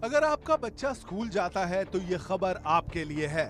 अगर आपका बच्चा स्कूल जाता है तो ये खबर आपके लिए है।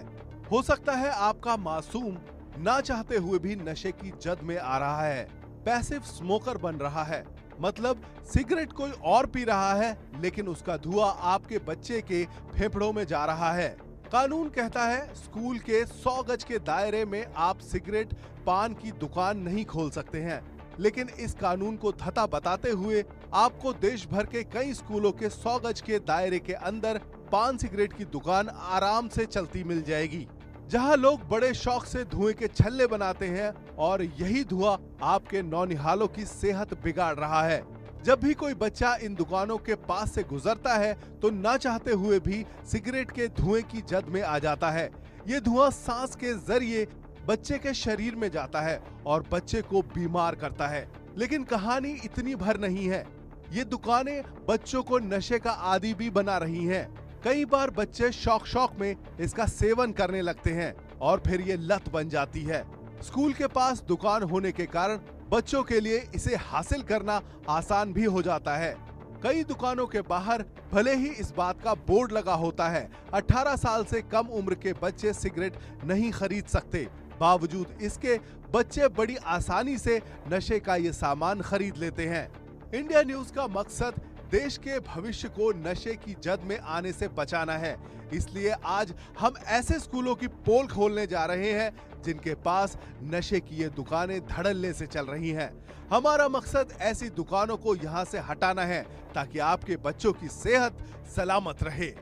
हो सकता है आपका मासूम ना चाहते हुए भी नशे की जद में आ रहा है, पैसिव स्मोकर बन रहा है। मतलब सिगरेट कोई और पी रहा है, लेकिन उसका धुआं आपके बच्चे के फेफड़ों में जा रहा है। कानून कहता है स्कूल के 100 गज के दायरे में आप सिगरेट पान की दुकान नहीं खोल सकते हैं, लेकिन इस कानून को धता बताते हुए आपको देश भर के कई स्कूलों के 100 गज के दायरे के अंदर पान सिगरेट की दुकान आराम से चलती मिल जाएगी, जहां लोग बड़े शौक से धुएं के छल्ले बनाते हैं और यही धुआं आपके नौनिहालों की सेहत बिगाड़ रहा है। जब भी कोई बच्चा इन दुकानों के पास से गुजरता है तो ना चाहते हुए भी सिगरेट के धुएं की जद में आ जाता है। ये धुआं सांस के जरिए बच्चे के शरीर में जाता है और बच्चे को बीमार करता है। लेकिन कहानी इतनी भर नहीं है। ये दुकानें बच्चों को नशे का आदी भी बना रही हैं। कई बार बच्चे शौक में इसका सेवन करने लगते हैं और फिर ये लत बन जाती है। स्कूल के पास दुकान होने के कारण बच्चों के लिए इसे हासिल करना आसान भी हो जाता है। कई दुकानों के बाहर भले ही इस बात का बोर्ड लगा होता है 18 साल से कम उम्र के बच्चे सिगरेट नहीं खरीद सकते, बावजूद इसके बच्चे बड़ी आसानी से नशे का ये सामान खरीद लेते हैं। इंडिया न्यूज का मकसद देश के भविष्य को नशे की जद में आने से बचाना है। इसलिए आज हम ऐसे स्कूलों की पोल खोलने जा रहे हैं जिनके पास नशे की ये दुकानें धड़ल्ले से चल रही हैं। हमारा मकसद ऐसी दुकानों को यहाँ से हटाना है ताकि आपके बच्चों की सेहत सलामत रहे।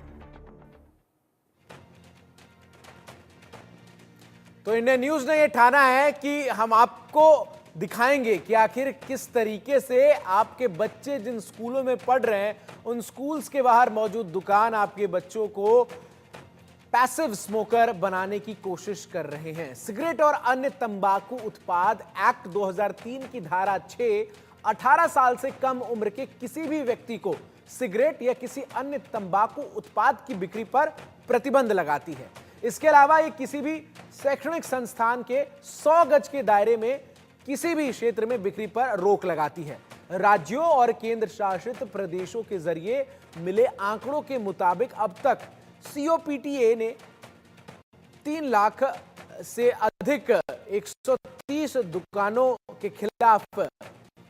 तो इंडिया न्यूज ने यह ठाना है कि हम आपको दिखाएंगे कि आखिर किस तरीके से आपके बच्चे जिन स्कूलों में पढ़ रहे हैं उन स्कूल्स के बाहर मौजूद दुकान आपके बच्चों को पैसिव स्मोकर बनाने की कोशिश कर रहे हैं। सिगरेट और अन्य तंबाकू उत्पाद एक्ट 2003 की धारा 6 18 साल से कम उम्र के किसी भी व्यक्ति को सिगरेट या किसी अन्य तंबाकू उत्पाद की बिक्री पर प्रतिबंध लगाती है। इसके अलावा ये किसी भी शैक्षणिक संस्थान के 100 गज के दायरे में किसी भी क्षेत्र में बिक्री पर रोक लगाती है। राज्यों और केंद्र शासित प्रदेशों के जरिए मिले आंकड़ों के मुताबिक अब तक COPTA ने 3 लाख से अधिक 130 दुकानों के खिलाफ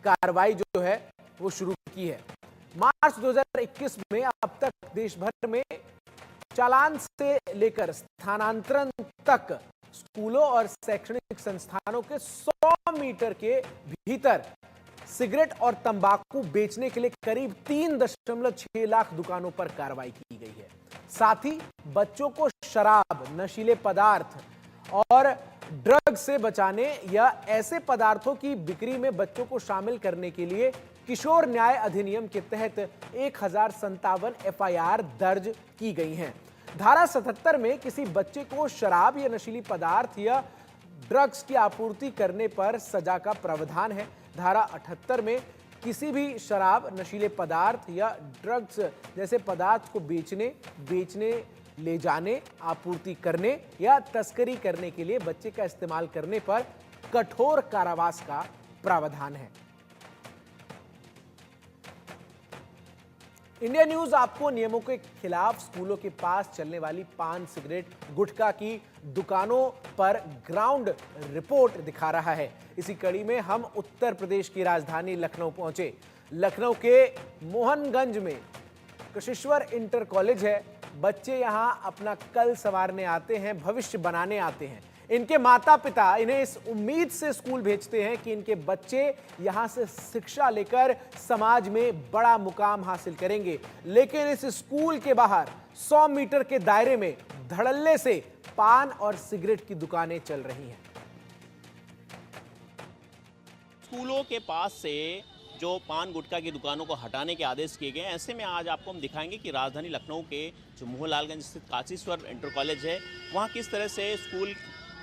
कार्रवाई जो है वो शुरू की है। मार्च 2021 में अब तक देश भर में चालान से लेकर स्थानांतरण तक स्कूलों और शैक्षणिक संस्थानों के 100 मीटर के भीतर सिगरेट और तंबाकू बेचने के लिए करीब 3.6 लाख दुकानों पर कार्रवाई की गई है। साथ ही बच्चों को शराब, नशीले पदार्थ और ड्रग से बचाने या ऐसे पदार्थों की बिक्री में बच्चों को शामिल करने के लिए किशोर न्याय अधिनियम के तहत 1057 FIR दर्ज की गई हैं। धारा 77 में किसी बच्चे को शराब या नशीली पदार्थ या ड्रग्स की आपूर्ति करने पर सजा का प्रावधान है। धारा 78 में किसी भी शराब, नशीले पदार्थ या ड्रग्स जैसे पदार्थ को बेचने, ले जाने, आपूर्ति करने या तस्करी करने के लिए बच्चे का इस्तेमाल करने पर कठोर कारावास का प्रावधान है। इंडिया न्यूज आपको नियमों के खिलाफ स्कूलों के पास चलने वाली पान, सिगरेट, गुटखा की दुकानों पर ग्राउंड रिपोर्ट दिखा रहा है। इसी कड़ी में हम उत्तर प्रदेश की राजधानी लखनऊ पहुंचे। लखनऊ के मोहनगंज में कशिश्वर इंटर कॉलेज है। बच्चे यहां अपना कल संवारने आते हैं, भविष्य बनाने आते हैं। इनके माता पिता इन्हें इस उम्मीद से स्कूल भेजते हैं कि इनके बच्चे यहां से शिक्षा लेकर समाज में बड़ा मुकाम हासिल करेंगे। लेकिन इस स्कूल के बाहर 100 मीटर के दायरे में धड़ल्ले से पान और सिगरेट की दुकानें चल रही हैं। स्कूलों के पास से जो पान गुटखा की दुकानों को हटाने के आदेश किए गए, ऐसे में आज आपको हम दिखाएंगे कि राजधानी लखनऊ के जो मोहनलालगंज स्थित काशीश्वर इंटर कॉलेज है, वहाँ किस तरह से स्कूल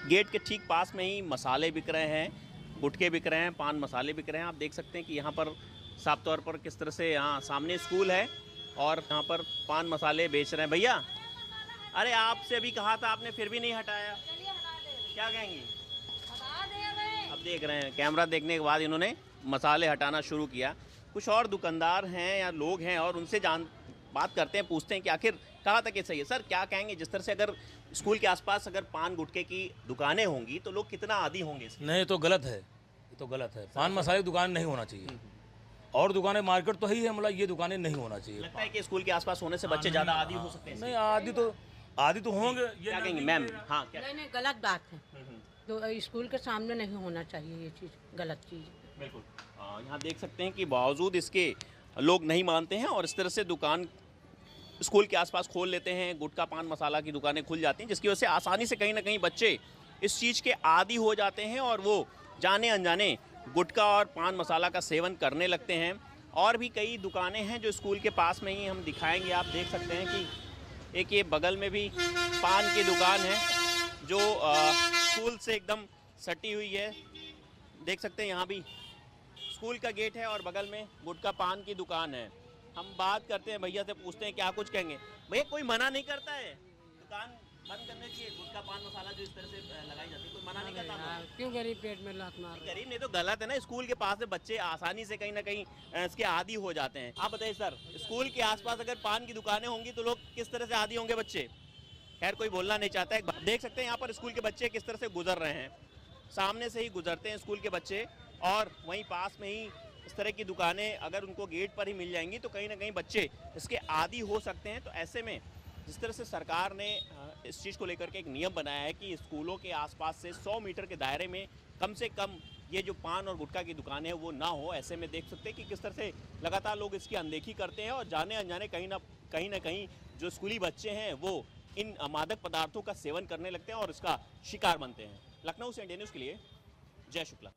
गेट के ठीक पास में ही मसाले बिक रहे हैं, गुटखे बिक रहे हैं, पान मसाले बिक रहे हैं। आप देख सकते हैं कि यहाँ पर साफ तौर पर किस तरह से यहाँ सामने स्कूल है और यहाँ पर पान मसाले बेच रहे हैं। भैया, अरे आपसे अभी कहा था आपने, फिर भी नहीं हटाया, क्या कहेंगी? अब देख रहे हैं कैमरा देखने के बाद इन्होंने मसाले हटाना शुरू किया। कुछ और दुकानदार हैं या लोग हैं और उनसे बात करते हैं, पूछते हैं कि आखिर कहाँ तक ये सही है। सर क्या कहेंगे, जिस तरह से अगर स्कूल के आसपास अगर पान गुटखे की दुकानें होंगी तो लोग कितना आदी होंगे इसके? नहीं, ये तो गलत है, ये तो गलत है। पान मसाले की दुकान नहीं होना चाहिए, और दुकानें मार्केट तो ही है, मतलब ये दुकानें नहीं होना चाहिए। लगता है कि स्कूल के आसपास होने से बच्चे ज़्यादा आदी हो सकते हैं? नहीं, आदि तो होंगे। ये क्या कहेंगे मैम? हाँ क्या? नहीं नहीं, गलत बात है। तो स्कूल के सामने नहीं होना चाहिए ये चीज़, गलत चीज़ है। बिल्कुल। यहाँ देख सकते हैं कि बावजूद इसके लोग नहीं मानते हैं और इस तरह से दुकान स्कूल के आसपास खोल लेते हैं, गुटखा पान मसाला की दुकानें खुल जाती हैं, जिसकी वजह से आसानी से कहीं ना कहीं बच्चे इस चीज़ के आदी हो जाते हैं और वो जाने अनजाने गुटखा और पान मसाला का सेवन करने लगते हैं। और भी कई दुकानें हैं जो स्कूल के पास में ही हम दिखाएंगे। आप देख सकते हैं कि एक ये बगल में भी पान की दुकान है जो स्कूल से एकदम सटी हुई है। देख सकते हैं यहाँ भी स्कूल का गेट है और बगल में गुटखा पान की दुकान है। हम बात करते हैं भैया से, पूछते हैं क्या कुछ कहेंगे। भैया कोई मना नहीं करता है दुकान बंद करने चाहिए, गुटखा पान मसाला जो इस तरह से लगाई जाती है, कोई मना नहीं करता आपको? क्यों गरीब पेट में लात मार? गरीब नहीं तो गलत है ना, स्कूल के पास में बच्चे आसानी से कहीं ना कहीं इसके आदी हो जाते हैं। आप बताइए सर, स्कूल के आसपास अगर पान की दुकानें होंगी तो लोग किस तरह से आदी होंगे बच्चे? खैर कोई बोलना नहीं चाहता है। देख सकते हैं यहाँ पर स्कूल के बच्चे किस तरह से गुजर रहे हैं, सामने से ही गुजरते हैं स्कूल के बच्चे, और वहीं पास में ही इस तरह की दुकानें अगर उनको गेट पर ही मिल जाएंगी तो कहीं ना कहीं बच्चे इसके आदी हो सकते हैं। तो ऐसे में जिस तरह से सरकार ने इस चीज़ को लेकर के एक नियम बनाया है कि स्कूलों के आसपास से 100 मीटर के दायरे में कम से कम ये जो पान और गुटखा की दुकानें हैं वो ना हो। ऐसे में देख सकते हैं कि किस तरह से लगातार लोग इसकी अनदेखी करते हैं और जाने अनजाने कहीं ना कहीं जो स्कूली बच्चे हैं वो इन मादक पदार्थों का सेवन करने लगते हैं और इसका शिकार बनते हैं। लखनऊ से इंडिया न्यूज़ के लिए जय शुक्ला।